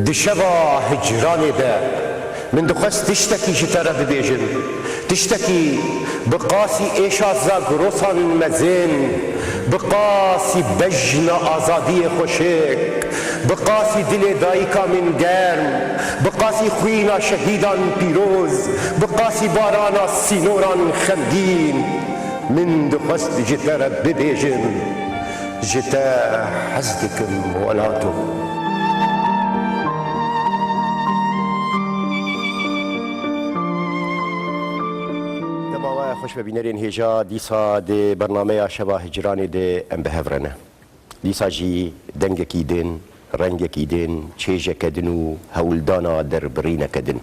دشبا هجراني ده من دخست تشتكي شترى ببيجن تشتكي بقاسي ايشا زاغروسان مزين بقاسي بجنا آزادي خوشك بقاسي دل دايكا من گرم بقاسي خوينا شهيدان بيروز بقاسي بارانا سينوران خمدين من دخست جترى ببيجن جتا حزدكم ولاتو خوش ببینرین هجا دیسا ده برنامه شبا هجرانی ده ام بهفرنه دیسا جی دنگ کیدن رنگ کیدن چیج کدن و هولدانا در برینه کدن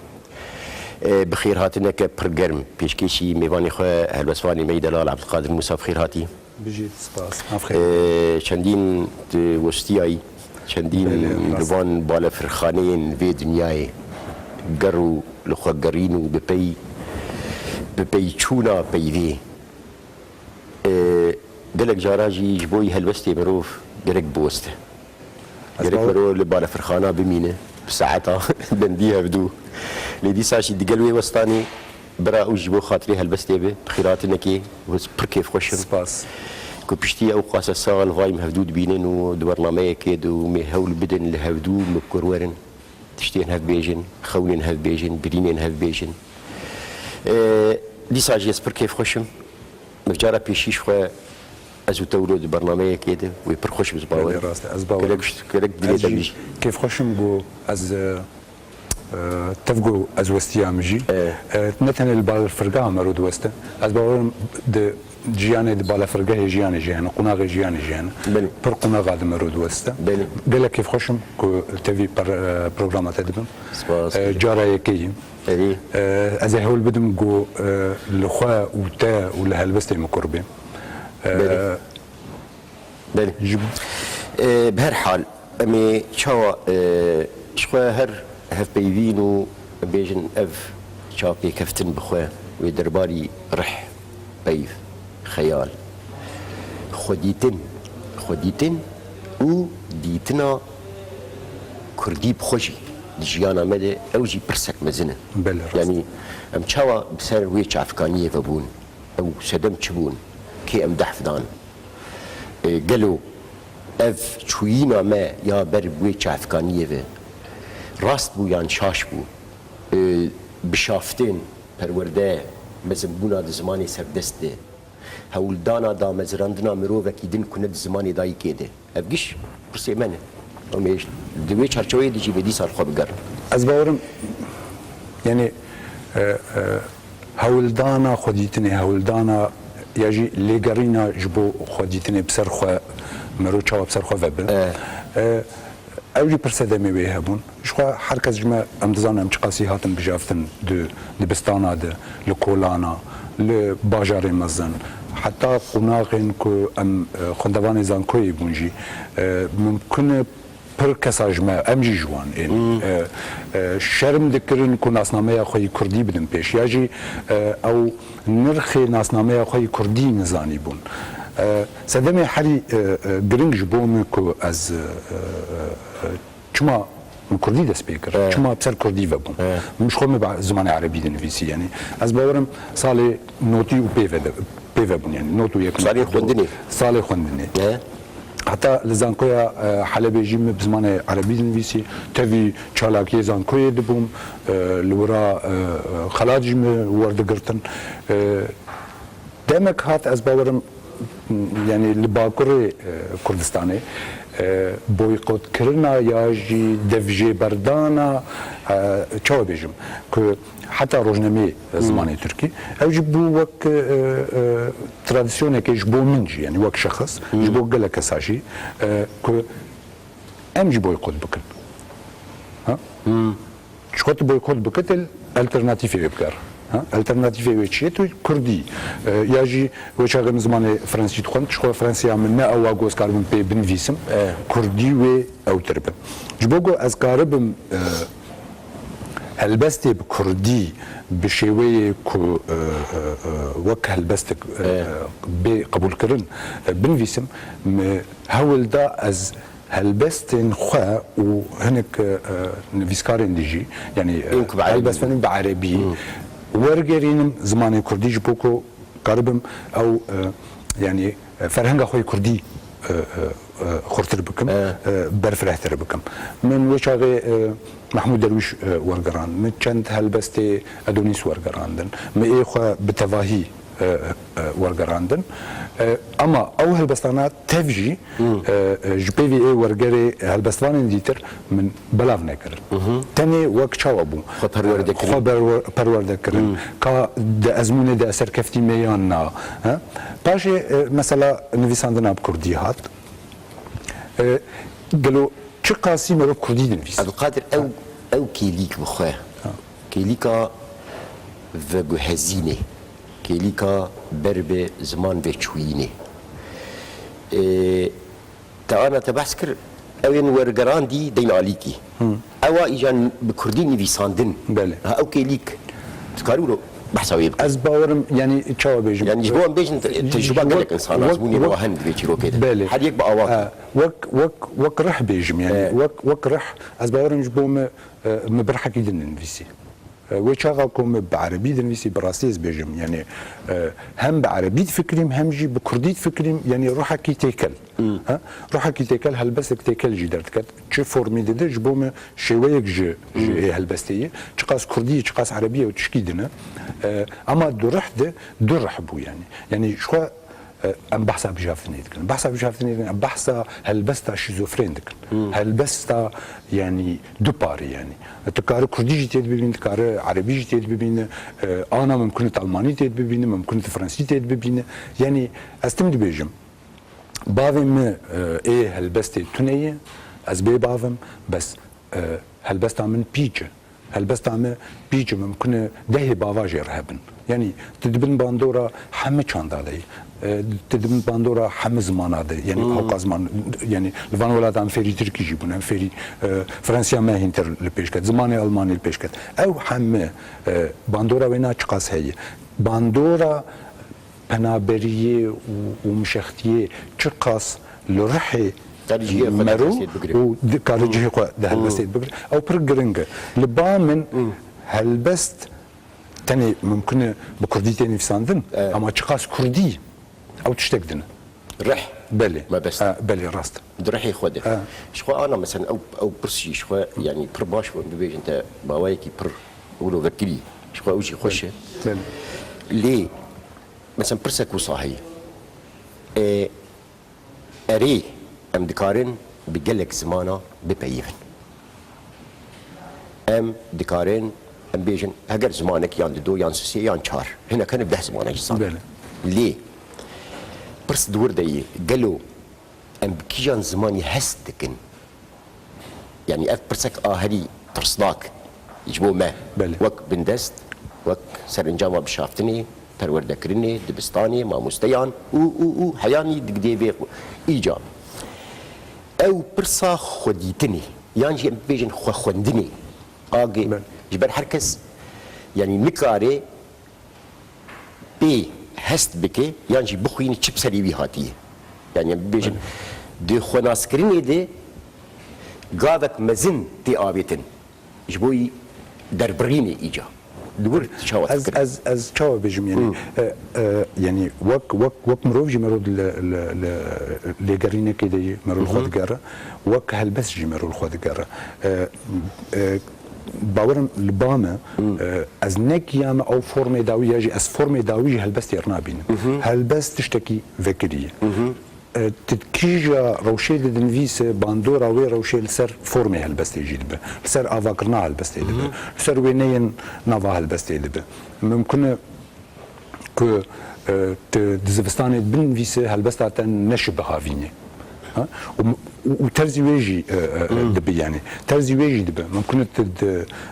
بخیر هاتنه که پرگرم پیشکشی میوانی خواه هلوسوانی میدلال عبدالقادر موسی بخیر هاتی بجید سپاس چندین وستیایی چندین لوان بالا فرخانین وی دنیای گرو لخوا گرینو بپی چونا پیوی گلک جاراجی جبوی هلوستی مروف گلک بوسته گلک مرو لبالا فرخانه بمینه بساعتها بنديها بدو لدي ساشي دقلوي وسطاني برا او جبو خاطري هلبستي به بخيراتنا كي بركيف خوشم سباس كو بشتي او قاس السال فاي مهدود بينن ودورنامه كيد ومهول بدن لهودو مكرورن تشتين هاف بيجن خونين هاف بيجن برينين هاف بيجن دي ساجي بركيف خوشم مفجاره بيشيش خو ازو تولد برنامه كده ويبرخوش بزباور كلك دليل كيف خوشم بو از تفقو از وستيا مجي نتن البال فرقا مرود وسته از باور د جيانه د بال فرقا جيانه جيانه قناغ جيانه جيانه بر قناغ د مرود وسته قال كيف خوشم كو تفي برنامج تدبم جارا يكي از هول بدم جو لخوا وتا ولا هلبستي مقربه بله بهر حال امي شوا شخوا هر هف بيفينو بيجن اف شاكي كفتن بخوا ويدرباري رح بيف خيال خديتن و ديتنا كردي بخوشي جيانا مدى اوجي برسك مزنه يعني ام شوا بسر ويش افغانيه فبون او سدم تشبون كي ام دحفدان قالوا اف شوينا ما يا بر ويش افغانيه في راست بو يعني شاش بو بشافتين پرورده مزنبونا د زماني سردسته هولدانا دا مزراندنا مروفه كيدن كنت زماني داي كيده افقش برسي منه وميش دوي چارچوي دي جي بدي سال خو بقر از باورم يعني هولدانا خديتني هولدانا يجي ليغارينا جبو خديتني بسر خو مرو چاو بسر خو وبل اوجي برسدمي بهبون شخوا حركه جما امدزان ام چقاسي هاتن بجافتن د بستانا د لكولانا لباجار مزن حتى قناغن كو ام خندوان زانكوي بونجي ممكن پر کساجمه امجی جوان این شرم دکرن کو ناسنامه خوی کردی بدن پیش یاجی او نرخ ناسنامه خوی کردی نزانی بون سدمه حری گرنگ جبوم کو از چما کردی دست بیکر چما بسر کردی و بون مش خوم با زمان عربی دنویسی یعنی از باورم سال نوتی و پیو بون یعنی نوتو یک سال خوندنی حتى لزانكويا حلبي جيم بزمان عربي نويسي تفي چالاكي زانكويا دبوم لورا خلاج جيم ورد قرتن دمك هات از باورم يعني لباكر كردستاني بويقوت كرنا ياجي دفجي بردانا چاو بيجم حتى روجنامي زماني تركي او جبو وك تراديسيون كي جبو منجي يعني وك شخص جبو قال كساجي كو ام جبو يقود بكن ها شكوت بويقود بكتل الترناتيف يبكر ها الترناتيف ويتشيتو كردي ياجي وشاغم زماني فرنسي تخون شكو فرنسيا من او واغوس كاربن بي بنفيسم كردي و او ترب جبوغو از كاربم هلبستي بكردي بشوي كو وك هلبستك بقبول كرن بنفيسم هول دا از هلبستن خوا وهنك نفيسكارين ديجي يعني هلبست فني بعربي ورجرين زمان كردي جبوكو قربم او يعني فرهنگ خوي كردي خورتر بكم برفرهتر بكم من وشاغي محمود درويش ورقران من چند هلبستي ادونيس ورقراندن من اخوا بتواهي ورقراندن اما او هلبستانات تفجي جبي في اي ورقري هلبستوان ديتر من بلاف نكرن تاني وك چاوبو خبر پرورده كا د ازمونه د اثر كفتي ميانا باشي مثلا نويساندنا بكردي هات قالوا چه قاسي مرو كردي دنفيس عبد القادر او كيليك بخواه كيليكا و هزينه كيليكا بربه زمان و چوينه تا انا تبحث كر اوين ورقران دي دين عليكي او ايجان بكردي نويساندن بله او كيليك تكارو له بحثا ويبقى از باورم يعني تشاو بيجم يعني جبوان بيجن تجربة قالك انسان عزموني بواهن بيجيرو كده بله حد يكبق اواك وك رح بيجم يعني وك رح از باورم جبوم مبرحكي دن نفسي وشاغلكم بعربي دنفسي براسيز بيجم يعني هم بعربي فكريم هم جي بكردي فكريم يعني روحك تيكل ها روحك تيكل هلبسك تيكل جي درتك تش فورمي دد جبوم شويك جي هلبستيه تقاس كردي تقاس عربيه وتشكيدنا اما درح بو يعني شو ام بحثا بجافتني دكن بحثا بجافتني بحثا هلبستا شيزوفرين دكن هلبستا يعني دو باري يعني تكار كردي جيت ببين تكار عربي جيت ببين انا ممكن الماني جيت ببين ممكن فرنسي جيت ببين يعني استمد بيجم بافم ايه هلبستي تونيه از بي بافم بس هلبستا من بيجه هلبستا من بيجه ممكن ده باواجي رهبن يعني تدبن باندورا حمه چاندالي تدبن باندورا حمه زماناده يعني هاو زمان يعني لفان ولادان فيري تركي جيبون فيري فرنسيا ما هينتر لبيشكت زماني الماني لبيشكت او حمه باندورا وينا چقاس هي باندورا پنابریه و مشختیه چقاس لرحي مرو و كارجيه ده هلبست بقر او برجرنجه لبا من هلبست تاني ممكن بكردي تاني في ساندن اما تشخاص كردي او تشتقدن رح بلي ما بس بلي راست درحي خده شو انا مثلا او برسي شو يعني برباش بيج انت باوايكي بر ولو ذكري شو اوجي خوشه ليه مثلا برسك وصاحي اري ام دكارن بقلك زمانه ببيفن ام دكارن ام بيجن هجر زمانك يان دو يان سي يان شار هنا كان بده زمانك صار ليه برس دور دي قالوا ام بكيجان زماني هستكن يعني اف برسك هري ترصداك يجبو ما وك بندست وك سرنجاما بشافتني پرورده کرنی دبستانی ما مستیان او حیانی دگدی بیق ایجا او پرسا خودیتنی یعنی جی بیجن خودندنی آگی جبر هرکس یعنی نکاره بی هست بکه یعنی جی بخوینی چپ سری وی هاتیه یعنی بیجن دی خوناس کرنی دی گاوک مزن تی آبیتن جبوی دربرینی ایجا دور شاوات از شاو بيجم يعني يعني وك مروج مرود لجرينه كده مرود خود جرا وك هلبس جي مرود خود جرا باورم لبامه از نكيام او فورم داوي يجي از فورم داوي هلبس يرنابين هلبس تشتكي فكريه تدكيجا روشيل دنفيس باندورا وي روشيل سر فورمي هلبست يجيب سر افاكرنا هلبست يجيب سر وينين نافا هلبست يجيب ممكن ك دزفستاني بنفيس هلبست تن نشبه هافيني ها وترزي ويجي دبي يعني ترزي ويجي دبي ممكن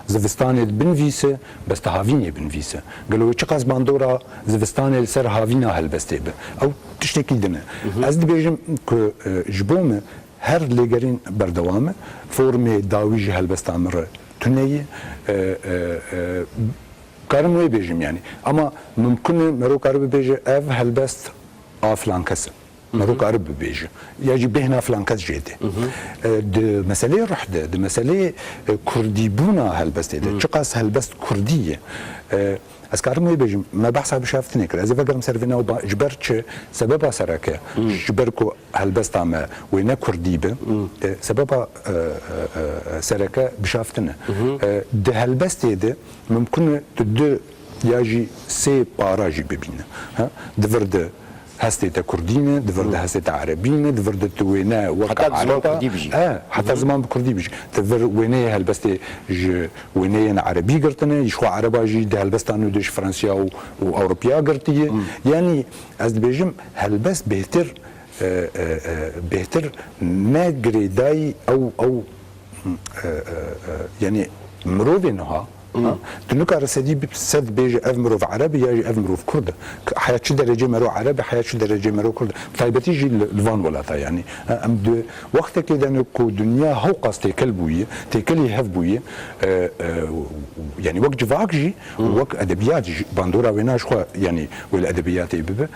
زفستاني بنفيس بس تهافيني بنفيس قالوا تشقاس باندورا زفستاني سر هافينا هلبست او تشتكي دنا از دبيجم ك جبوم هر ليجرين بردوامه فورمي داويجي هلبست امر تنيه كارم وي بيجم يعني اما ممكن مرو كارب بيجي اف هلبست افلان كسر مروك عرب بيجي يجي بهنا فلان كاس جيدي د مسألة رحدة د مسألة كردي بونا هالبست ده شقاس هالبست كردية اسكار مو بيجي ما بحثها بشافتني كده اذا فكر مسرفينا وجبرت سببها سركه جبركو هالبست عم وين كرديبه سببها سركه بشافتنا ده هالبست ده ممكن تد ياجي سي باراجي ببينا ها دفرد هستيتا كردينه دفرد هستيتا عربينه دفرد توينا حتى زمان كردي بيجي حتى زمان بكردي بيجي دفر وينه هالبستي وينه عربي قرتنا يشوا عربا جي ده هالبستانو دش فرنسيا واوروبيا قرتيه يعني از بيجم هالبس بهتر بهتر ناجري داي او يعني مروفينها تنوكا رسدي بسد بيجي افمروف عربي يجي افمروف كرد حياه شو درجه مرو عربي حياه شو درجه مرو كرد طيبتي جي الفان ولا يعني ام وقت كده انكو دنيا هو قصتي كلبويه تكلي هفبويه يعني وقت جفاكجي وقت ادبيات باندورا ويناش خو يعني والادبيات يبقى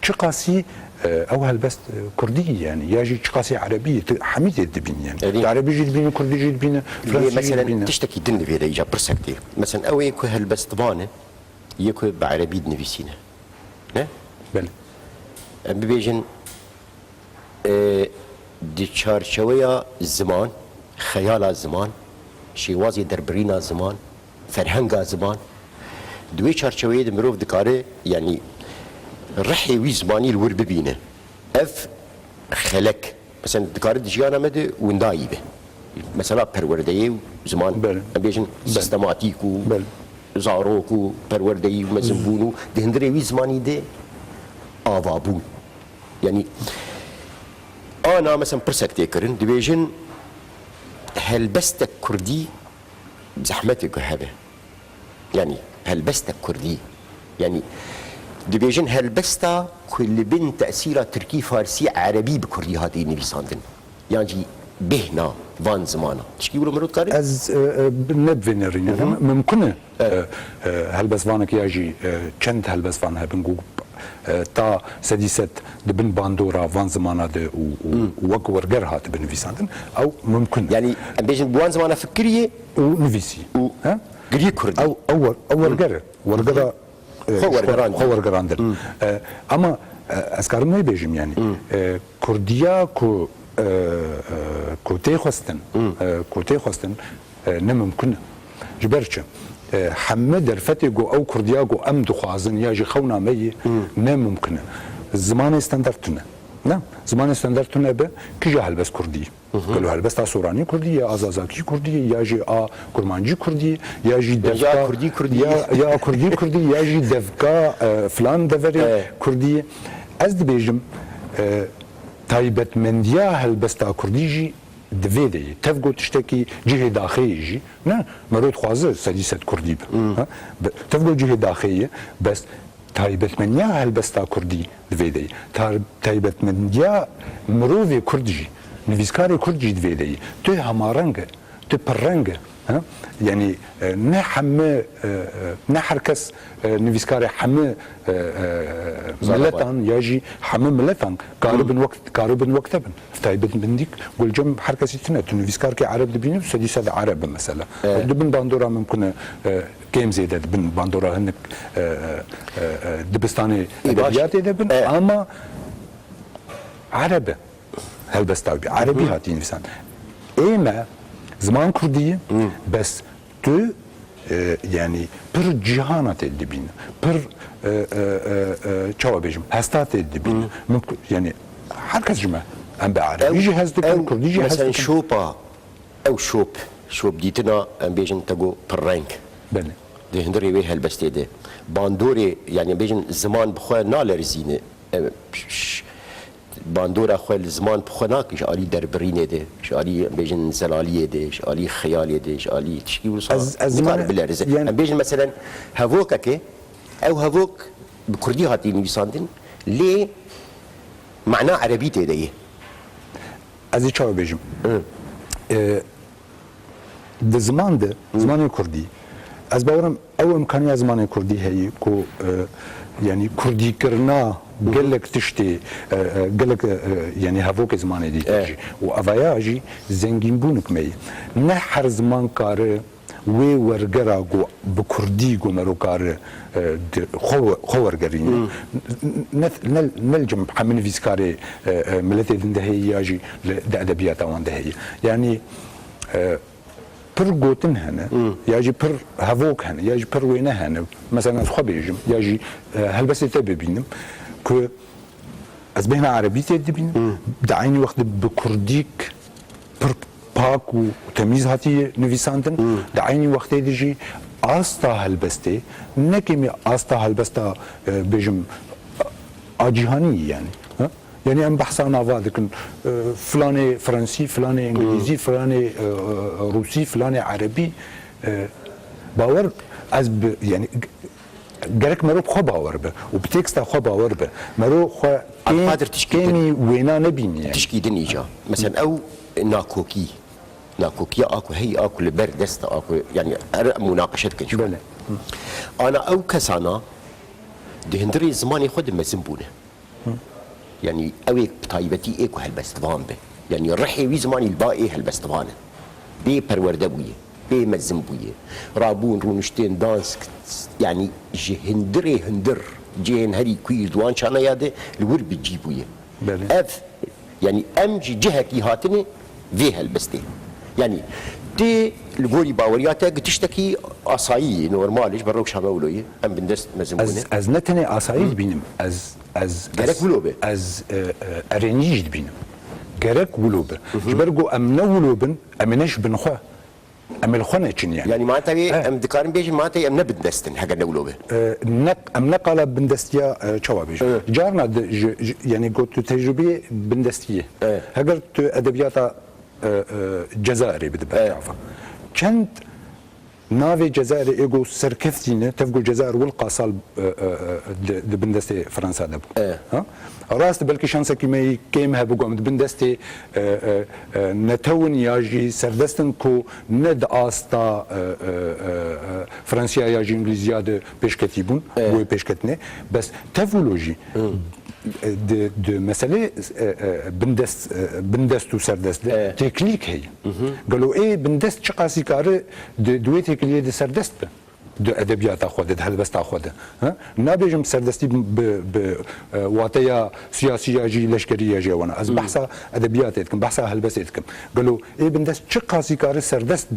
تشقاسي او هالبس كرديه يعني ياجي تشقاسي عربيه حميد الدبين يعني عربي جي دبين كردي جي دبين فرنسي مثلا تشتكي دن في ريجا برسكتي مثلا او يكو هالبس طبانه يكو بعربي دنفيسينا نه بله بيجن دي شويه الزمان خيال الزمان شيوازي دربرينا الزمان فرهنگا الزمان دوي شويه مروف دكاره يعني رحي وي زماني الور ببينه اف خلك مثلا دكار دجيانا مدى وندايبه مثلا پروردهی زمان بيجن سيستماتيكو زاروكو پروردهی ومزنبونو دهندري وي زماني ده آوابون يعني انا مثلا برسكتي كرن دبيجن هلبستك كردي زحمتك هذا يعني هلبستك كردي يعني دبيجن هلبستا كل بين تأثير تركي فارسي عربي بكردي هاتي نبيساندن يعني بهنا فان زمانا تشكي يقولوا مرود كاري؟ از نبفينرين ممكن هلبس فانك ياجي چند هلبس فان هبنجو تا سديست دبن باندورا فان زمانا ده ووق ورقر هات بنفيساندن او ممكن يعني بيجن بوان زمانا فكريه ونفيسي ها قري كردي او ورقر ورقر خور جراندر اما اسكار ما بيجم يعني كرديا كو تيخوستن نممكن جبرتش حمد رفتيجو او كردياجو ام دخوازن ياجي خونا مي نممكن الزمان ستاندرتنا نعم زمان ستاندرتنا به كي هلبس كردي قالوا هلبس سوراني كردي يا ازازاكي كردي ياجي كرمانجي كردي ياجي دفكا كردي يا كردي ياجي دفكا فلان دفري كردي از بيجم تايبت منديا هلبس كرديجي دفيدي تفقو تشتكي جهه داخليه لا مرود خوازه سديست كردي تفقو جهه داخليه بس تايبت منيا هلبستا كردي دفيدي تايبت منيا مروفي كردجي نفيسكاري كردجي دفيدي تو همارنگ تو پرنگ يعني نحم نحركس نفيسكاري حم ملتان يجي حم ملتان قارب وقت ابن فتايبت بنديك والجم حركسي تنت نفيسكاركي عرب دبين سديس عرب مثلا دبن باندورا ممكن كيم زيد دبن باندورا هنك دبستاني ادبيات دبن اما عرب هلبستاوي عربي هاتي نفسان ايما زمان كردية بس تو يعني بر جهانات الدبين بر چاوبيجم هستات الدبين ممكن يعني هركز جمع ام بعربي يجي هزدك كردي يجي مثلا شوبا او شوب ديتنا ام بيجن تاغو برانك بله ده هندري وي هلبستي ده باندوري يعني بيجن زمان بخوا نالرزينه باندورا خوال زمان بخوناك شالي دربرينه ده شالي بيجن زلاليه ده شالي خياليه ده شالي تشكي وصا زمان بالارز يعني بيجن مثلا هافوكك او هافوك بكردي هاتي نيساندن ليه معناه عربي تديه ازي چاو بيجم ده زمان ده زمان كردي از باورم او امكانيه زمان كردي هي كو يعني كردي كرنا قالك تشتي قالك يعني هافوك زماني دي تجي وافاياجي زنجين بونك مي نحر زمان كار وي ورقرا جو بكردي جو مروكار خور قرين نلجم حمل فيسكاري ملتي دهي ياجي لأدبيات وان دهي يعني پر گوتن هنه یاجی پر هفوک هنه یاجی پر وینه هنه مثلا خو بیجم یاجی هل بس تبینم که از بین عربی تبینم دعینی وقت بکردیک پر پاک و تمیز هاتی نویساندن دعینی وقت دیجی آستا هل بسته نکمی آستا هل بسته بیجم آجیهانی يعني ام بحث عن لكن فلان فرنسي فلان انجليزي فلان روسي فلان عربي باور از يعني قالك مرو خو باور به وبتكست خو باور به مرو خو قادر تشكيني وينا نبيني يعني تشكيدني ايجا مثلا او ناكوكي اكو هي اكو لبر دست اكو يعني مناقشتك شو انا او كسانا دهندري زماني خد مزنبونه يعني اويك بطايبتي ايكو هالبستفان به يعني الرحي وي زماني الباقي هالبستفانه بي پروردبويه بي مزنبويه رابون رونشتين دانس يعني هندر جين هري كوير دوان شانا ياده الور بتجيبويه اف يعني امجي جهكي هاتني في هالبستي يعني دي الغوري باورياتك تشتكي اصايي نورمالش بروك شامولويه ام بندست مزنبونه از نتني اصايي بينم از gerek ولوبه از ارنيج بينم gerek ولوبه جبرجو ام نولوبن امنش بنخوا ام الخنچن يعني معناتها ام دكارن بيجي معناتها ام نبدستن حاجه نولوبه ام نقل بندستيا تشوابيج جارنا يعني قلت تجربه بندستيه هاجر ادبيات جزائري بدبعرفه كنت نافي جزائر ايجو سركفتينه تفقو الجزائر والقاصال بندستي فرنسا دبو ها راست بلكي شانسه كيما كيمها بقوم بندستي نتون ياجي سردستن كو ند استا فرنسيا ياجي انجليزيا دو بيشكتيبون و بيشكتني بس تفولوجي de مسألة بندست و سردست تكليك هي قالوا ايه بندست شقاسي كاره دوي تكليه دي سردست دو ادبيات اخوده هلبست اخوده ها نابيجم سردستي ب واتيا سياسيه جي لشكريه جي وانا از بحثا ادبياتكم بحثا هلبستكم قالوا ايه بندست شقاسي كاره سردست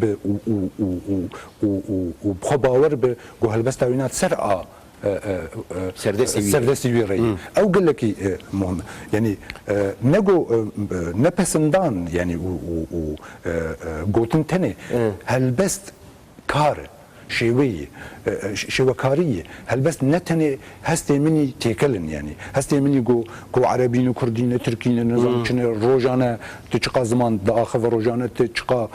و بخباور ب هلبست وينات سرقه سردسي ويري او قال لك مهم يعني نجو نبسندان يعني قوتن تاني هل بس كار شويه شوكاريه هل بس نتني هستي مني تيكلن يعني هستي مني جو عربيين وكردين تركيين نظام شنو روجانا تشقى زمان داخل روجانا تشقى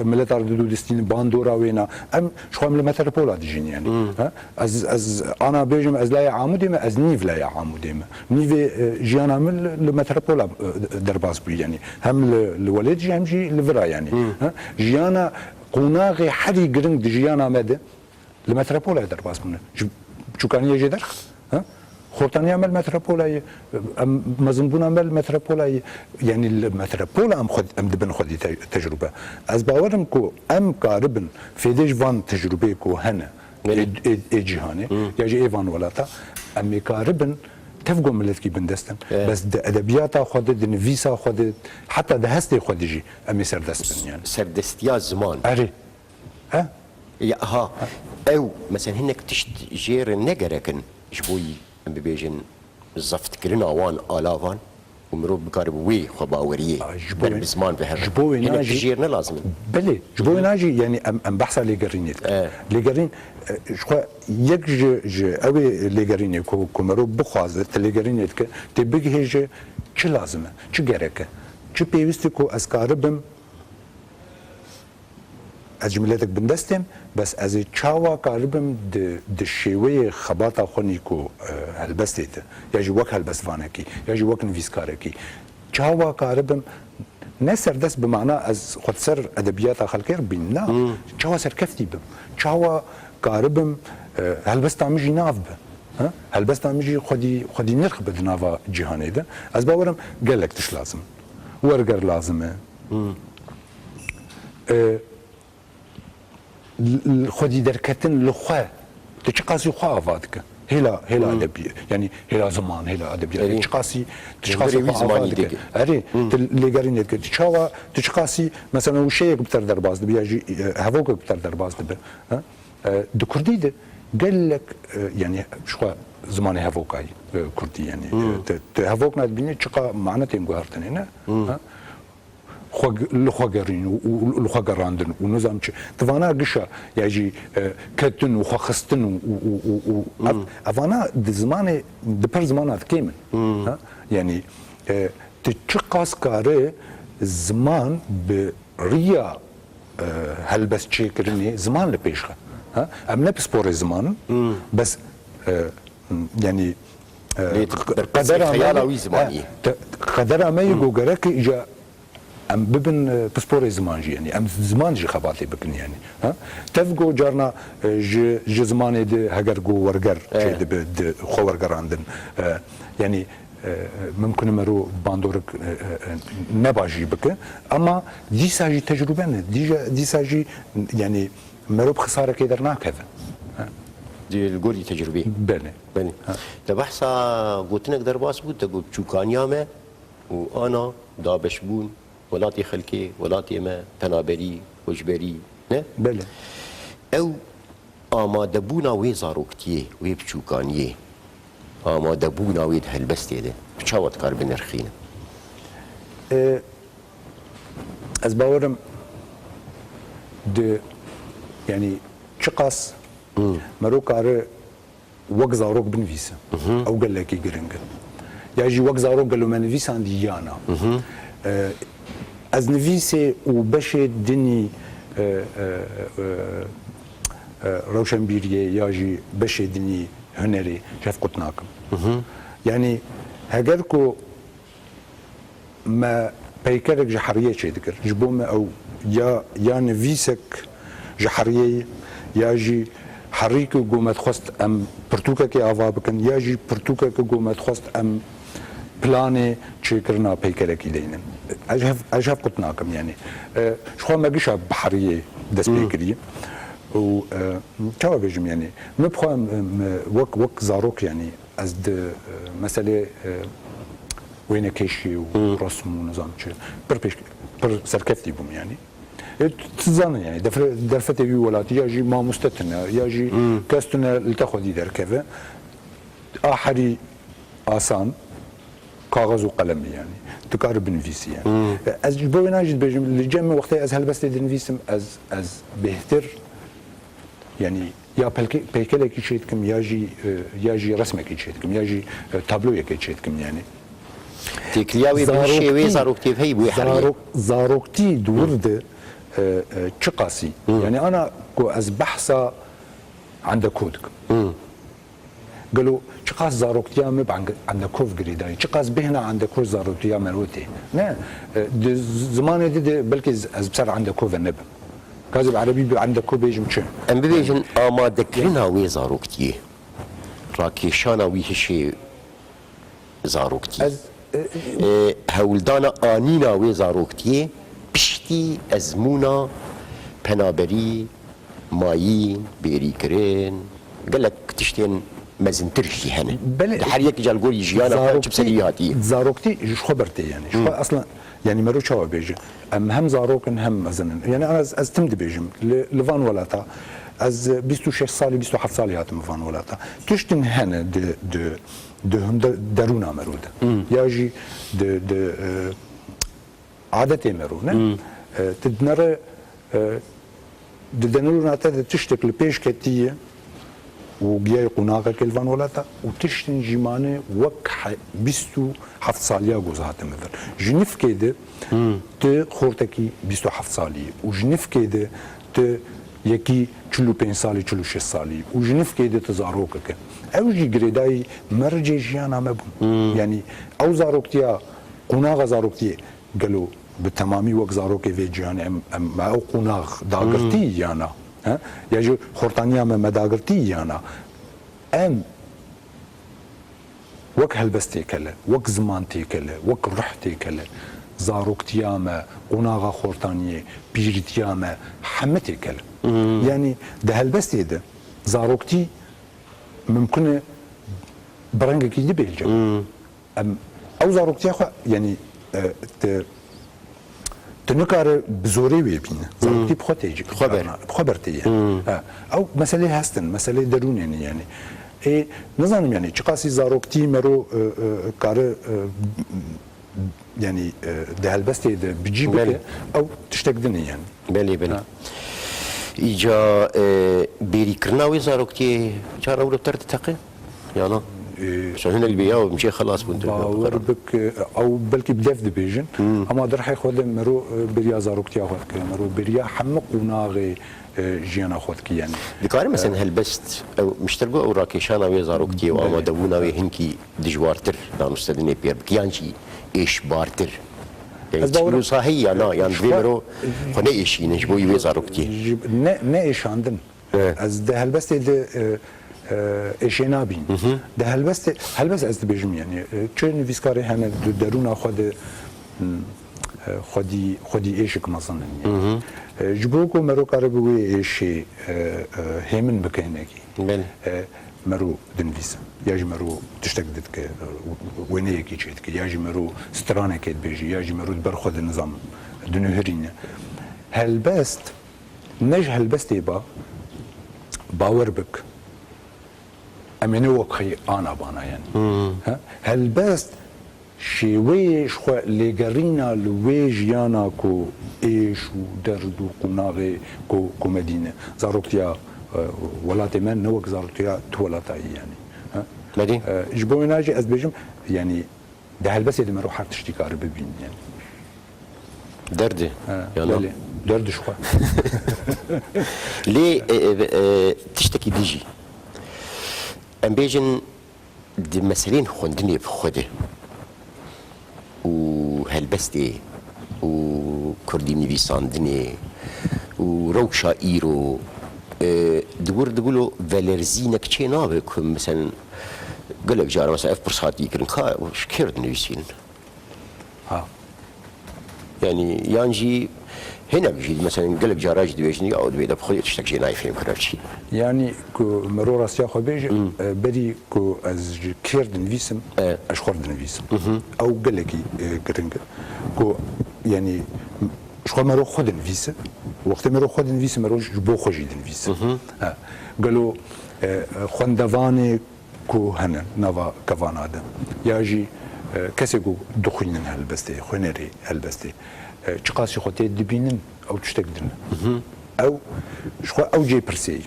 ملتار دودستين باندورا وينا ام شو من المتروبولا ديجين يعني از انا بيجم از لا عمودي ما از نيف لا عمودي ما نيف جيانا من المتروبولا درباس بي يعني هم الولد جي لفرا يعني جيانا قناغي حري قرنق دجيانا ماده المتروبولا درباس منه شو كان يجي درخ ها خورتان يعمل متروبولا مزنبون عمل متروبولا يعني المتروبولا ام دبن خدي تجربه از باورم كو ام قاربن في ديج فان تجربه كو هنا اجهاني يجي ايفان ولاتا ام قاربن تفقوا ملتكي بندستن بس ده ادبيات خدت ده نفيسا خدت حتى ده هستي خدجي امي سردستن يعني سردستيا زمان اري ها يا ها او مثلا هناك تشت جير نجركن شبوي ام بيجن زفت كلنا وان الافان ومرو بقارب وي خباوريه بالزمان بهر جبوي ناجي جيرنا لازم بلي جبوي ناجي يعني ام بحث لي قرينيت لي قرين شو يك اوي لي قريني كومرو بخواز لي قرينيت تبقى هيج شو لازمه شو جرك شو بيوستكو اسكاربم اجملتك بندستم بس از تشاوا قاربم د شوي خباطه خونيكو هلبستيت يجي وك هلبسفانكي يجي وك نفيسكاركي تشاوا قاربم نسر دس بمعنى از خد سر ادبيات خلكير بينا تشاوا سر كفتي بم تشاوا قاربم هلبست عم يجي ناف هلبست مجي خدي نرخ بدنافا جهاني ده از باورم قالك تش لازم ورقر لازمه خدي دركتن لخوا تشقاسي خوا افادك هلا ادبي يعني هلا زمان هلا ادبي تشقاسي افادك اري اللي قارين تشوا تشقاسي مثلا وشيك بتر درباز دبي يجي هفوك بتر درباز دبي ها دكردي ده قال لك يعني شو زمان هفوكاي كردي يعني هفوكنا بيني تشقا معناته مقهرتن هنا ها لخوغرين ولخوغراندن ونظام تفانا قشا يجي كتن وخخستن افانا زمان دبر زمان كيمن ها يعني تشقاس كاره زمان بريا هلبس تشيكرني زمان لبيشخه ها ام نفس بور زمان بس يعني قدر ما يقو قرك اجا ام ببن بسبور زمان جي يعني ام زمان جي خباتي بكن يعني ها تفقو جارنا جي زمان دي هجر جو ورقر دي خو ورقر عندن يعني ممكن مرو باندورك نباجي بك اما دي ساجي تجربه دي ساجي يعني مرو بخساره كيدر ناكذا دي الجوري تجربي بني تبحثا قلت لك درباس بود تقول شوكانيا ما وانا دابش بون ولاتي خلكي ولاتي ما تنابري وجبري نه بله او آماده بونا وی زاروکتیه وی بچوکانیه آماده بونا وی هلبسته ده بچاوت کار بنرخینه از باورم ده يعني چقاس مرو کار وق زاروک بنویسه او قال لك يقرنق يجي وق زاروک قالوا ما نویسان ديانا از نویسه وبش دني روشنبيريه ياجي بش دني هنري شاف قطناكم يعني هجركو ما بيكرك جحريه شي ذكر جبوم او يا نفيسك جحريه ياجي حريك قومت خست ام برتوكا كي افا بكن ياجي برتوكا كي قومت خست ام بلاني تشكرنا بيكرك يدينن اجهف قطناكم يعني شو ما قشا بحريه دس بيكري و توا بيجم يعني نبخوا وك زاروك يعني از مساله وين كيشي ورسم ونظام شيء بر سركفتي بوم يعني تزان يعني درفتي بي ولاتي يجي ما مستتنا يجي كاستنا لتاخذي دركفه احري آسان كاغذ وقلم يعني تقارب نفيسي يعني از بوينا جد بيجم الجمع وقتها از هلبس نفيسم از بهتر يعني يا بيكلك يشيتكم ياجي رسمك يشيتكم ياجي تابلوك يشيتكم يعني تكلياوي بشي وي زاروكتي هي بو حريه زاروكتي دورد تشقاسي يعني انا از بحثه عند كودك قالوا تشقاس زاروكتيا مب عند كوف قريداي تشقاس بهنا عند كوف زاروكتيا مروتي لا زمان دي بلكي از بسر عند كوف النب كاذب عربي عند كوف بيجم تشن ام بيجن اما دكرنا وي زاروكتي راكيشانا وي هشي زاروكتي هولدانا آنينا وي زاروكتي بشتي ازمونا پنابري مايين بيريكرين قالك تشتين مزنترشي هنا حريك جال قول يجيانا بسلياتي زاروكتي شو خبرتي يعني شو اصلا يعني مرو شو بيجي هم زاروكن هم مزنن يعني انا از تمد بيجم لفان ولاتا از 26 سالي 27 سالي هاتم فان ولاتا تشتن هنا de هم درونه مروده ياجي د عادتي مرونه تدنر ددنرونه تشتك لبيش كتيه وجاي قناقه كلفان ولاتا وتشتن جيمانه وك بيستو حفظ ساليه جوزات مثلا جنف كده ت خورتكي بيستو حفظ ساليه وجنف كده ت يكي 45 سالي 46 سالي وجنف كده تزاروكك اوجي جريداي مرجي جيانا مبون يعني او زاروكتيا قناغ زاروكتي قالوا بالتمامي وك زاروكي في جيانا ام او قناغ داغرتي يانا ها يجي خورتانيا ما داغرتي يانا ام وەک هەلبەستێک هەلە وەک زمانتێک هەلە وەک ڕحتێک هەلە زارۆکتیامە قۆناغا خۆرتانیە پیرتیامە هەمەتێک هەلە یعنی دە هەلبەستێدە زارۆکتی ممکنە بەڕەنگێکی دبێلجە ئەو زارۆکتیا خۆ یعنی تنکاره بزوری ویبینه زارۆکتی بخۆ تێجی بخۆ بەرتەیە ئەو مەسەلەی هەستن مەسەلەی دەرونێنە یعنی نزانم یعنی چ قاسی زارۆکتی مەرۆ کارە یعنی دە هەلبەستێ بجی بکە ئەو تشتێک دنێ یعنی بەێ بێ ئیجا بێریکردناوی زارۆکتی چارەورەتەر تەقێ یانا هنا البيئة ومشي خلاص بنت باور بك او بلكي بدف دبيجن اما درحي خود مرو بريا زاروكتي اخوت مرو بريا حمق وناغي جيانا اخوت يعني دكاري مثلا هلبست او مشترقو او راكيشانا وي زاروكتي او مدونا وي هنكي دجوارتر دانو استدني بير بكيانشي ايش بارتر يعني تقولوا صحيح انا يعني بيمرو خني ايش نجبوي وي زاروكتي نه ايش عندن از ده هلبست اشنابین ده هلبست از دبیجم یعنی چه نویسکاری هنر درون خودی ایشک مثلا جبو کو مرو کار بگوی ایشی همین بکنه کی مرو دنویسم یا مرو تشتک دید که ونه یکی چید که یا مرو سترانه کید بیجی یا مرو بر خود نظام دنهرینه هلبست نج هلبست با باور بک امنه وقعي انا بانا يعني هلبست شويش خو لجرينا لويجيانا كو ايش ودرد وقناغي كو مدينه زاروكتيا ولات من نوك زاروكتيا تولاتاي يعني مدينه جبوي ناجي از بيجم يعني ده هلبست يدي مروح حرت اشتكار ببين يعني دردي يلا درد شو ليه تشتكي ديجي ام بيجن دي مسائلين خوندني بخوده و هلبستي و كردي نويساندني و روك شائيرو دقولوا فالرزينك چه نابكم مثلا قلق جارة مثلا اف برصات يكرن وش كرد نويسين يعني يانجي هنا بيجي مثلا قلب جاراج دبيجني او دبي بخوي تشتك جي نايف يمكن شيء يعني كو مرو راسيا خو بيجي بدي كو از كيرد نفيسم اش خورد نفيسم او قلكي كرنج كو يعني شخو مرو خود نفيسم وقت مرو خود نفيسم مرو بو خوجي نفيسم قالوا خوندواني كو هنا نوا كفانادا ياجي كسيكو دخينن هالبستي خنري هالبستي چقاسی خودت دبینن او تشتک دن او شخو او جي برسي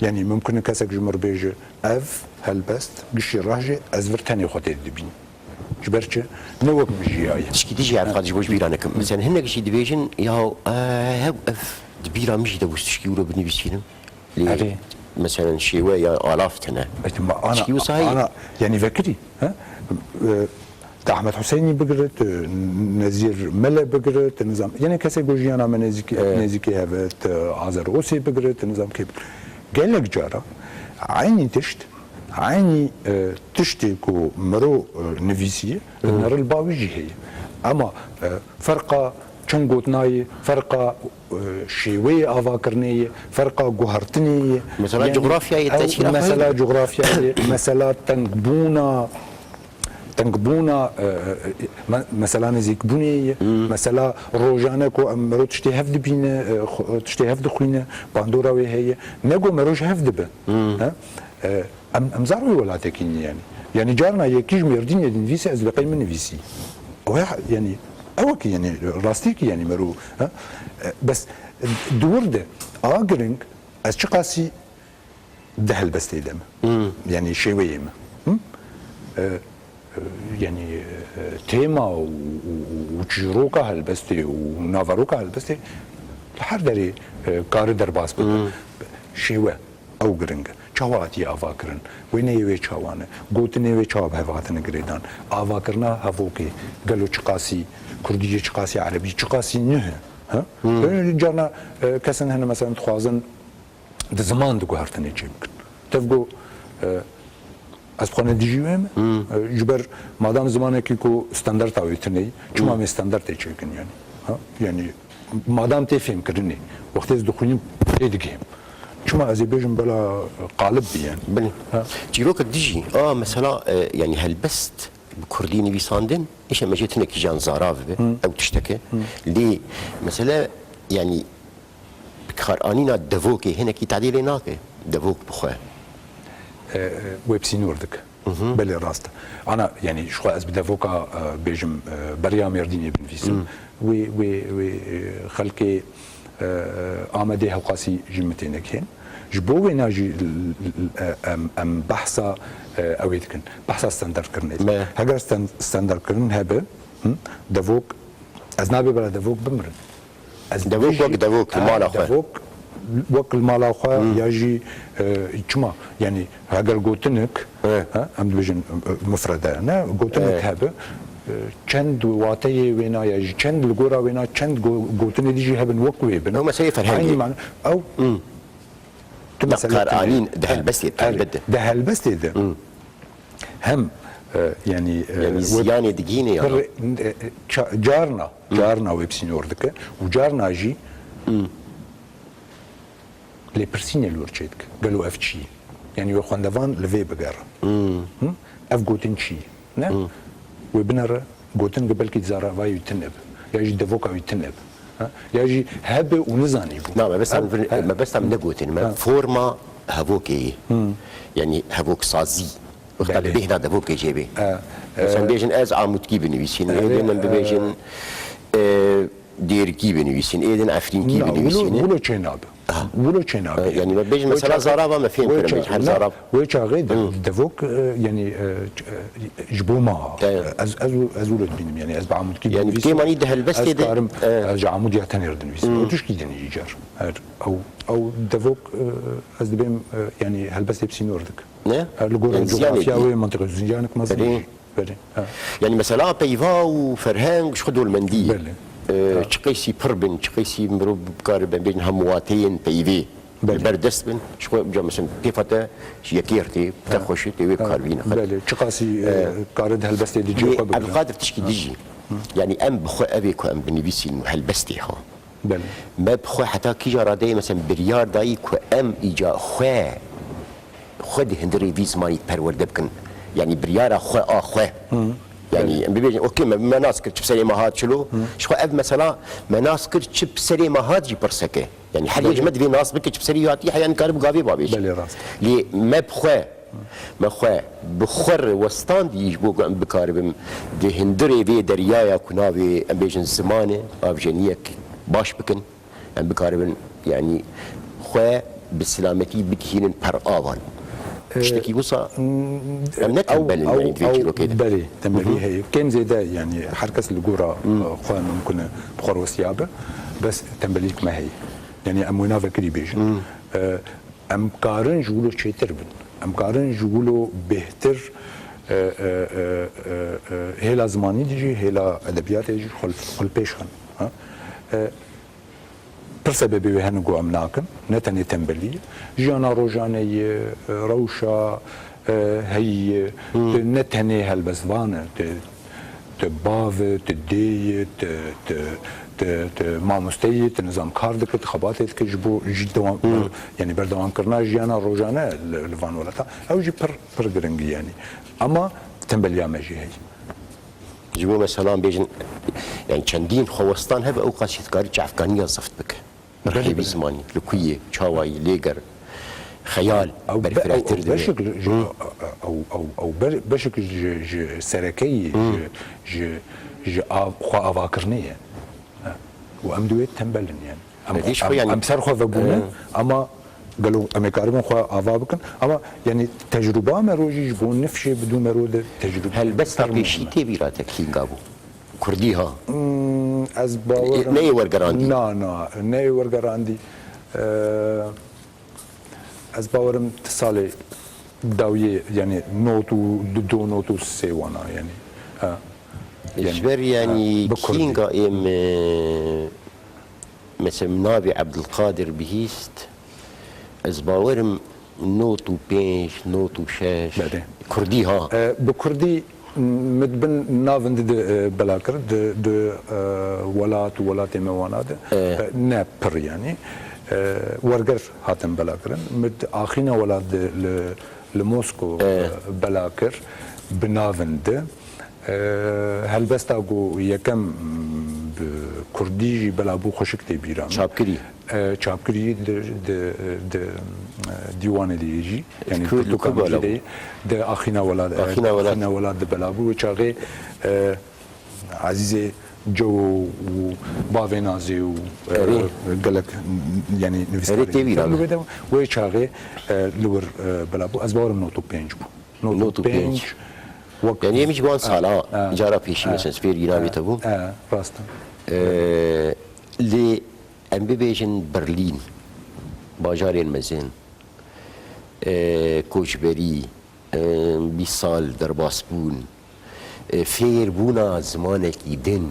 يعني ممكن كاسك جمر بيجي اف هالبست قشي راجي ازفر تاني خودت دبين جبرتش نوك مجياي تشكي ديجي عن قادج بوش بيرانكم مثلا هنا قشي دبيجن ياو اف دبيرا مجي دبوس تشكي ورا بني بيسينم مثلا شويه الاف تنا انا يعني فكري ها احمد حسيني بقرت نزير ملا بقرت نظام يعني كاسي جوجيانا من نزيكي هافت عازر اوسي بقرت نظام كيف قال لك جارة عيني تشتكو مرو نفيسيه نر الباويجي هي اما فرقه چنگوتناي فرقه شيوي افاكرنيه فرقه جوهرتنيه مثلا يعني جغرافيا مثلا جغرافيا مثلا تنقبونا مثلا نزيك بني مثلا روجانا كو مرو تشتي هفد بينا تشتي هفد خوينا باندورا وي هي نقو مروج هفد ب ام زاروي ولا تكين يعني جارنا يكيج ميردين يدين فيسي از بقي من فيسي او يعني اوكي يعني راستيك يعني مرو بس دور ده اجرينج از شقاسي دهل بس تيدم يعني شويه يعني تيما وجروكا هالبستي ونافاروكا هالبستي لحد دري كار درباس بده شيوه او جرينج چاواتي افاكرن ويني وي چاوانه گوتني وي چاو هواتن گريدان افاكرنا هفوكي قالو چقاسي كردي چقاسي عربي چقاسي نه ها جانا كسن هنا مثلا تخوازن د زمان دغه هرتني چيك تفغو از خانه دیجیم جبر مادام زمانه کی کو استاندارد اویتنی چما می استاندارد چیکن یعنی یعنی مادام تی فهم کردنی وقتی از دخونیم دیگه چما از بیجم بلا قالب بیان بله جیروک دیجی مثلا يعني هلبست بكردي نویساندن ايش ما جيت هناك جان زاراف او تشتكي لي مثلا يعني بكارانينا دفوكي هناك تعديل هناك دفوك بخوا ويب سينوردك بلي راست انا يعني شو از بدفوكا بيجم بريا ميرديني بنفيسم وي خلقي آمده هوقاسي جمتينك هين جبوه ناجي ام بحثا اويد كن بحثا ستاندرد كرنيت هاجر ستاندرد كرن هبه دفوك از نابي بلا دفوك بمرن از دفوك المال اخوه دفوك وك المال اخوه يجي چما يعني هاجر قوتنك ام بيجن مفرده انا قوتنك هبه چند واتي وينا يجي چند الجورا وينا چند قوتني ديجي هبن وكوي بن هما سيفر هنجي او قرآنين ده هلبست يتعبد ده هلبست ده هم يعني زيانة دقينة يعني جارنا ويبسين وردك وجارنا جي لي برسيني الورشيتك قالوا اف تشي يعني يخوندفان لفي بقر اف قوتن تشي نه وبنر قوتن قبل كي تزارا فاي يتنب يجي دفوكا يتنب يجي هبه ونزاني بو نعم ما بس عم نقوتن ما فورما هفوكي يعني هفوك صازي وقت بيهنا دفوكي جيبي مثلا بيجن از عمود كي بنويسين ايدن بيجن دير كي بنويسين ايدن عفرين كي بنويسين ولو تشيناب ولو تشيناب يعني ما بيجن مثلا زرابه ما فين بيجن حل زراب ويتشا غير دفوك يعني جبوما از ولد بينم يعني از بعمود كي يعني كي ماني ده البس كده از عمود يعتني ردن ويسين وتش كي دني يجار او دفوك از دبيم يعني هلبس يبسين وردك نه الجغرافيا جغرافياوي منطقه زنجانك مثلا يعني مثلا بيفا وفرهنج شخدوا المنديل چقيسي بربن چقيسي مروب بكار بين همواتين بيفي بردست بن شو جا مثلا بيفتا يكيرتي تخوشي تي كاربين بله چقاسي كارد هلبستي دي جو عبد القادر تشكي ديجي يعني ام بخو ابي كو ام بنبيسين هلبستي ها بله ما بخو حتى كي جرى داي مثلا بريار داي كو ام ايجا خو خد هندري فيز ماني پرورده بكن يعني بريار خو يعني بيجي اوكي ما ناس كرت بسري ما هاد شلو شو اف مثلا ما ناس كرت بسري ما هاد جي برسكه يعني حد يجمد في ناس بك بسري ياتي حيان كارب قافي بابيش بلي راس لي ما بخوا ما خوا بخر وستاند يجبو بكارب دي هندري في دريايا كنابي ام بيجن زمانه افجنيك باش بكن ام بكارب يعني خوا بالسلامتي بكهين بر اvan اشتكي وصا نتقبل يعني فيجيرو كده بلي تملي هي كان زي ده يعني حركه الجوره اخوان ممكن بخور وسيابه بس تمليك ما هي يعني امونا فكري بيجن ام كارن جولو تشيتر بن ام كارن جولو بهتر هلا زماني ديجي هلا ادبيات ديجي خل بيشن برسبب هنقو امناكن نتني تنبلي جانا روجاني روشا هي نتني هالبزبانه تباف تدي ماموستي نظام كاردك خباتك كجبو جدوان يعني بردوان كرنا جانا روجانا لفان ولتا او جي بر جرنجي يعني اما تنبليا ماجي هي جبو مثلا بيجن يعني چندين خوستان هب اوقات شتكاري افغانيه زفت بك رحيب زماني لكويه شاواي ليجر خيال او بشكل او بشكل سركي ج خو افاكرنيه وام دويت تنبلن يعني ام سرخو فبونه اما قالوا ام كاربون خو افابكن اما يعني تجربه ما روجي بون نفشي بدون مرود تجربه هل بس ترقيشي تبيراتك كينغابو كرديها از باور ني ورقراندي ني ورقراندي از باورم تصالي داويه يعني نوتو دو نوتو سيوانا يعني جبر يعني كينغا ام مثلا نابي عبد القادر بهيست از باورم نوت و بينج نوت و شش بله. كردي ها بكردي مدبن نافند بلاكر د ولات موانات نابر يعني ورگر هاتن بلاكرن مد اخينا ولاد لموسكو بلاكر بنافند هل بس تاگو یکم کردی بلابو خوشک تی بیرام چاپکری د دیوان دیجی یعنی تو کاملی د اخینا ولاد بلابو چاغه عزیز جو و باونازی و گلک یعنی نویسکاری و چاغه لور بلابو از باورم نوتو پنج بو نوتو پنج يعني مش جوان سالا جارا بيشي مثلا سفير ينامي تبو راستا لي ام بيجن برلين باجارين مزين كوشبري 20 سال در باسبون فير بونا زمانك يدن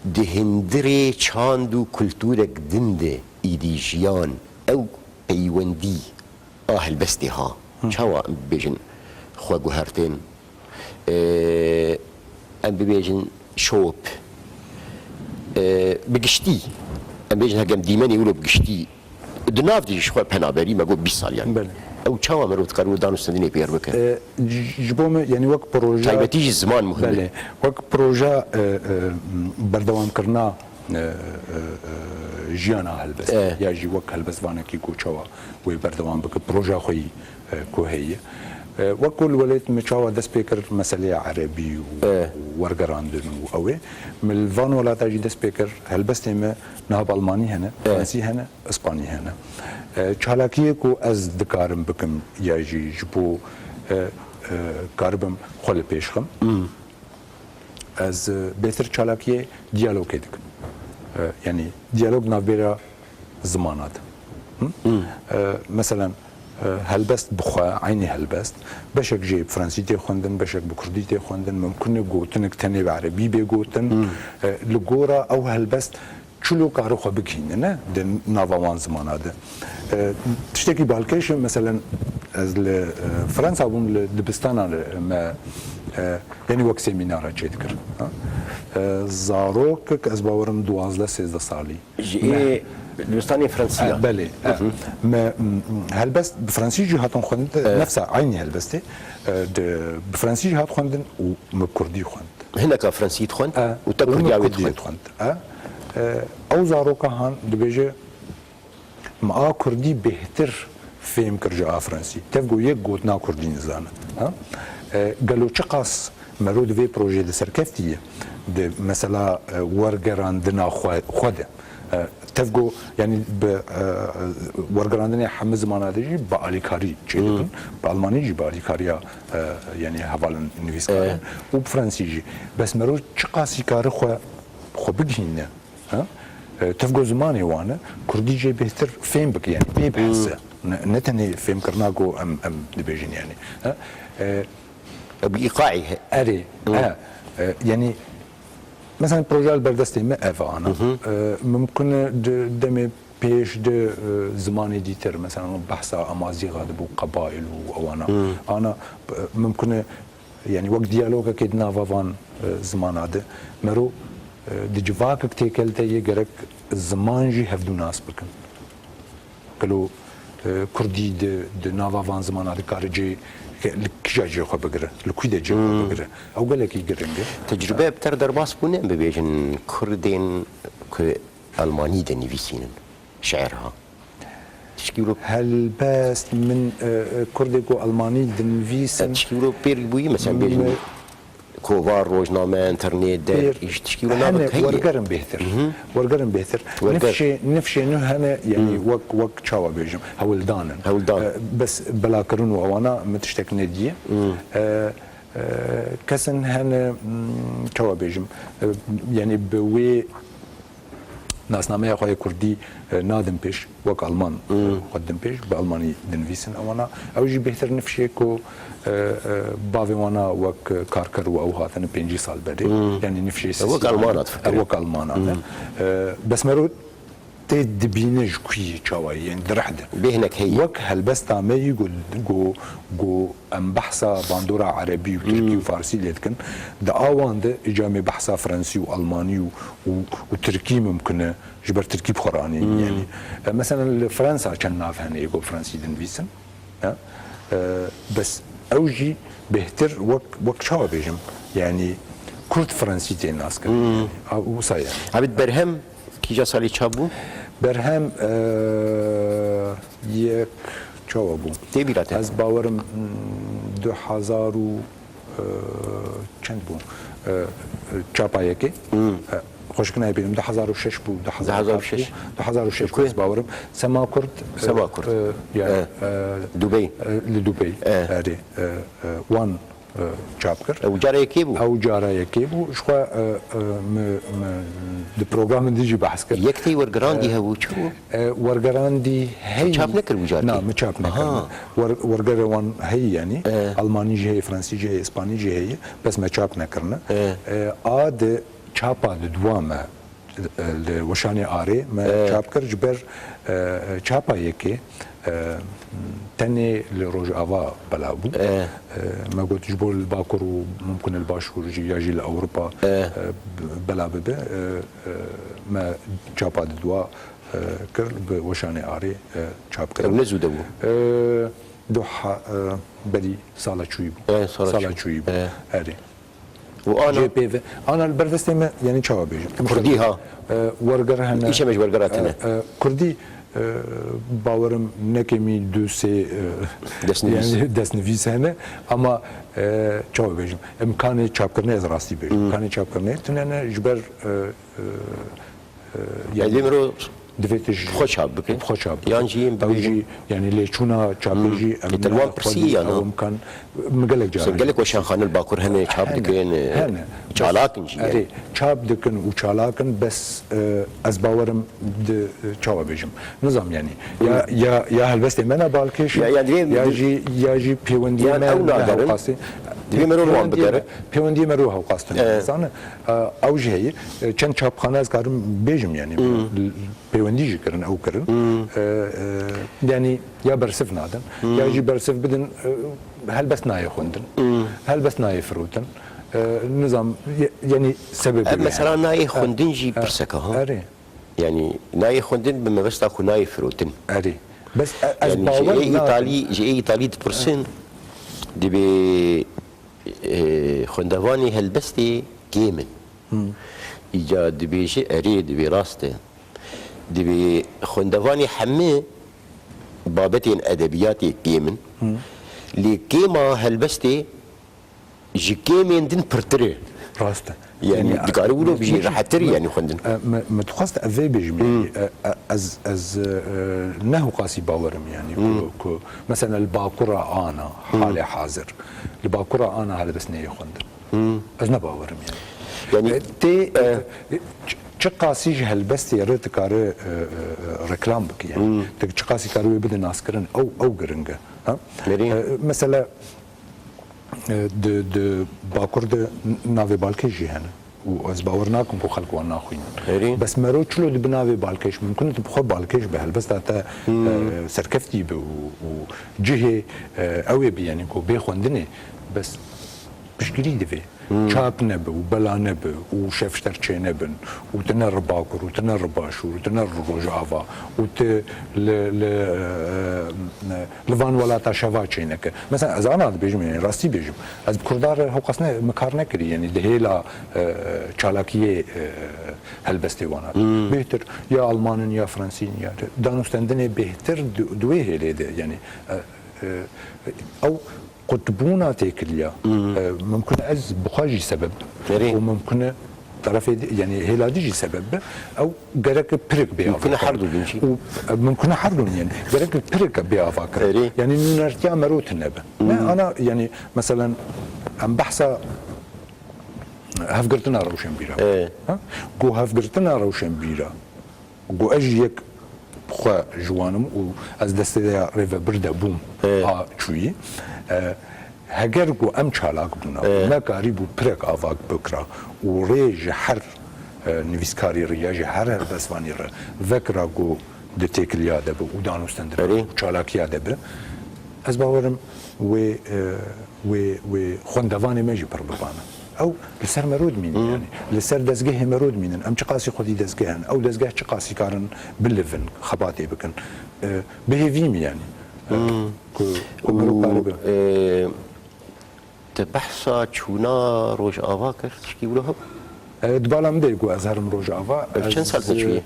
دهندري چاندو كلتورك دنده ايديجيان او بيوندي البستي ها چاوا بيجن خوا گوهرتين ام بيجن شوب بقشتي ام بيجن هجم ديماني يقولوا بقشتي دناف دي شخوا بنابري ما قول 20 سال يعني بله او چاوا مرود قرو دانو سنديني بير بك جبوم يعني وقت بروجا تايبتيج الزمان مهم بله وقت بروجا بردوام كرنا جيانا هلبس يا جي وقت هلبس وانا كي كو چاوا وي بردوام بك بروجا خوي كوهيه وكل وليت مشاوى دس بيكر مسألة عربي وورجراندن وقوي من الفان ولا تجي دس بيكر هلبس تيمه نهب ألماني هنا فرنسي هنا إسباني هنا چالاكيه كو از دكارم بكم يجي جبو كاربم خل بيشخم از بهتر چالاكيه ديالوج كدكم يعني ديالوج نابيرا زمانات مثلا هلبست بخوا عيني هلبست بشك جي بفرنسي تي خوندن بشك بكردي تي خوندن ممكن جوتنك تاني بعربي بيجوتن لجورا او هلبست شلو كارو خو بكيننا د نافوان زمان هذا تشتكي بالكيش مثلا از فرنسا بوم لدبستان ما يعني وقت سيمينار تشذكر زاروك از باورم 12 13 سالي دبستاني فرنسية بله ما هلبست بفرنسي جهاتهم خوند نفسها عيني هلبستي بفرنسي جهات خوندن ومكردي خوند هناك فرنسي خوند وتكردي خوند او زاروكا هان دبيجي ما كردي بهتر فهم كرجا فرنسي تفقو يك قوتنا كردي نزانا قالوا چقاس مرود في بروجي دي سركفتيه دي مثلا ورغراندنا خوده تفقو يعني ورغراندنا حم زماناتي باليكاري چيدن بالماني جي باليكاريا يعني حوالن نويسكار وبفرنسي جي بس مرود چقاسي كار خو بگينه ها تفقو زماني وانا كردي جي بهتر فهم بك يعني بي بحسه نتني فهم كرناكو ام دبيجين يعني ها بايقاعي اري يعني مثلا بروجال البردستي ما انا ممكن دمي بيش د زماني ديتر مثلا بحثا امازيغ بو قبائل وانا انا ممكن يعني وقت ديالوجا كدنا فافان زمان هذا مرو دجواك تيكلتا يجرك زمان جي هفدو ناس بكن قالوا كردي د نافافان زمان هذا كارجي لكجاجي خو بقرا لكويدا جي خو بقرا او قال لك يقرنج تجربه بتر درباس بونه ببيجن كردين الماني دني فيسين شعرها تشكيلو هل بس من كرديكو الماني دني فيسن تشكيلو بير بوي مثلا بيجن كوفار روجنامه انترنت ده يشتكيوا نابك هي ورقرن بهتر نفشي انه هنا يعني وك تشاوا بيجم هولدان بس بلا كرون وانا متشتك نديه كسن هنا تشاوا بيجم يعني بوي ناسنامه خوي كردي نادم بيش وك المان قدم بيش بالماني دنفيسن وانا اوجي بهتر نفشي كو باوي وانا وك كاركر او هاتن 5 سال بدي يعني نفشي وك المانات وك المانات بس مرود تدبينج كوي شوي يعني درحده بهنك هي وك هالبس تعمي يقول جو ام بحثا باندورا عربي وتركي وفارسي ليتكن دا اوان ده اجامي بحثا فرنسي والماني وتركي ممكن جبر تركي بخوراني يعني مثلا فرنسا كان ناف هنا يقول فرنسي دنفيسن بس اوجي بهتر وك شو بيجم يعني كرد فرنسي تين ناس كان وصايا عبد برهم كيجا صالي تشابو برهم یک چاوا بو تبیراته از باورم 2000 چند بو چاپایه که خوش کنه بینم 2006 بو 2006 کویس باورم سما کرد یا دبی لدبی آره وان چاپ کرد او جاره یکی بو شخوا د پروگرام دیجی بحث کرد یکتی ورگراندی هبو چو ورگراندی هی چاپ نکر وجاره نه ما چاپ نکرد ورگران هی یعنی آلمانی جه هی فرانسی جه هی اسپانی جه هی بس ما چاپ نکرنه آد چاپا دوامه وشانی آره ما چاپ کرد جبر چاپا یکی تاني لروج افا بلابو ما قلت جبول الباكر وممكن الباشور يجي لاوروبا بلابو ما جابا دوا كرل بوشاني اري جاب كرل نزو دو دوحه بدي صاله شويبو صاله شويبو اري وانا جي بي في انا البرفستي يعني شباب كردي ها ورقر هنا ايش مش ورقراتنا كردي باورم نکمی دوسه yani دستنویس هنه اما چه بگم امکان چاپ کردن از راستی بگم امکان چاپ کردن تنها جبر يعني مرو دفتش خوش بك خوش يعني بيجي يعني ليشونا تشابيجي الوان برسي يعني امكان مقلق جاري قالك وشان خان الباكور هنا تشاب دكن چالاكن جي تشاب دكن وچالاكن بس از باورم تشاو بيجم نظام يعني يا هلبست منا بالكش يا جي بيوندي ما قاسي دي مرو وان بدره بيوندي مرو هو قاستن زان او جهي چند چاپ خانه از کارم بيجم يعني بيوندي كرن او كرن يعني يا برسف نادن يا جي برسف بدن هل بس ناي خوندن هل بس ناي فروتن نظام يعني سبب مثلا ناي خوندن جي برسكه ها يعني ناي خوندن بما بس تاكو ناي فروتن اري بس يعني جي ايطالي برسن دي بي خوندواني هلبستي جيمن ايجاد دبي شيء اريد دبي راسته دبي خوندواني حمي بابتين ادبياتي جيمن لي كيما هلبستي جي كيمن دين برتري راسته يعني دقارولو بيجي راح تري يعني خوندن ما تخصت افي بيجمي از نهو قاسي باورم يعني كو مثلا الباكوره انا حالي حاضر الباكوره انا هذا بس نيه خوندن از باورم يعني تي چقاسي هلبستي رت كار ريكلام بك يعني چقاسي كارو بده ناس كرن او غرنگه ها مثلا د باكور د ناوي بالكيجي هنا واز باورناكم بو خلق وانا خوين بس مرو چلو د بناوي بالكيش ممكن تبخو بالكيش بهلبس تا سركفتي وجهه اوي يعني كو بيخوندني بس بشكري دفي چاپ نبه و بلا نبه و شفشتر چه نبن و تنر باکر و تنر باشور و تنر روجاوا و ت لوان ولاتا شوا چه نکه مثلا از آن بیجم یعنی راستی بیجم از کردار حقوق نه مکار نکری یعنی دهیلا چالاکیه هلبستی وانا بهتر یا آلمانن یا فرانسین یا دانستندن بهتر دوی هلیده یعنی او قطبونا تاكليا ممكن از بخاجي سبب وممكن طرف يعني هيلاديجي سبب او جرك بريك بيا ممكن حردو بنشي ممكن حردو يعني جرك بريك بيا فاكر يعني نرتيا مروت النبا انا يعني مثلا ام بحثه هفقرتنا روشن بيرا ها جو هفقرتنا روشن بيرا جو اجيك بخوا جوانم و از دسته ريفا بردا بوم چوي هەگەر گو ئەم چالاک بوونا نەکاری بوو پرێک ئاواک بکرا و ڕێژ هەر نویسکاری ریاجی هر بسوانی را وکرا گو دتیکل یاده به و دانوستندر و چالاک یاده به از باورم و خوندوان مجی پر ببانه او لسر مرود مینن يعني لسر دزگه مرود مینن ام چه قاسی خودی دزگهن او دزگه چه قاسی کارن بلفن خباتی بکن بهویم يعني تبحثا چونا روش آوا کرد چکی بلو هب؟ دبالم دیگو از هرم روش آوا چند سال تچویه؟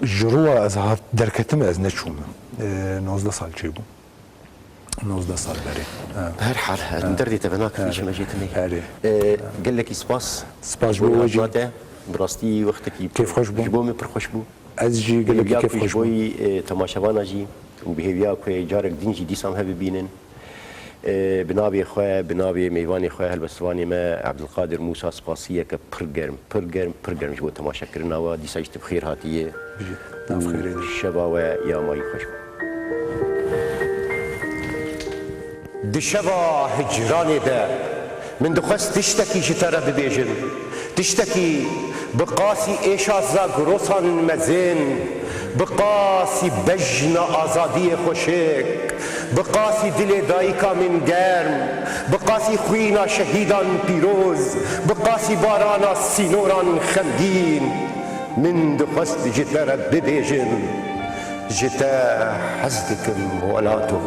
جروه از هات درکتم از نچوم 19 سال چی بود 19 سال بری بهر حال دردي تبناك في ما جيتني قال لك سباس بو وجهته براستي وقتك كيف خوش بو جبومي پر خوش بو از جي قال لك كيف خوش بو تماشاوانا جي وبهيويا كو جارك دينجي ديسام هبي بينن بنابي خويا بنابي ميواني خويا هالبسواني ما عبد القادر موسى سباسيه كبرجرم جو تماشا كرنا ودي ساجت بخير هاتيه بخير الشباب يا ماي خوش دشوا هجراني ده من دخست تشتكي جترى ببيجن تشتكي بقاسي ايشازا قروسان مزين بقاسي بجنا آزادي خوشك بقاسي دل دايكا من گرم بقاسي خوينا شهيدان بيروز بقاسي بارانا سينوران خمگين من دخست جترى ببيجن جتا حزدكم ولاتو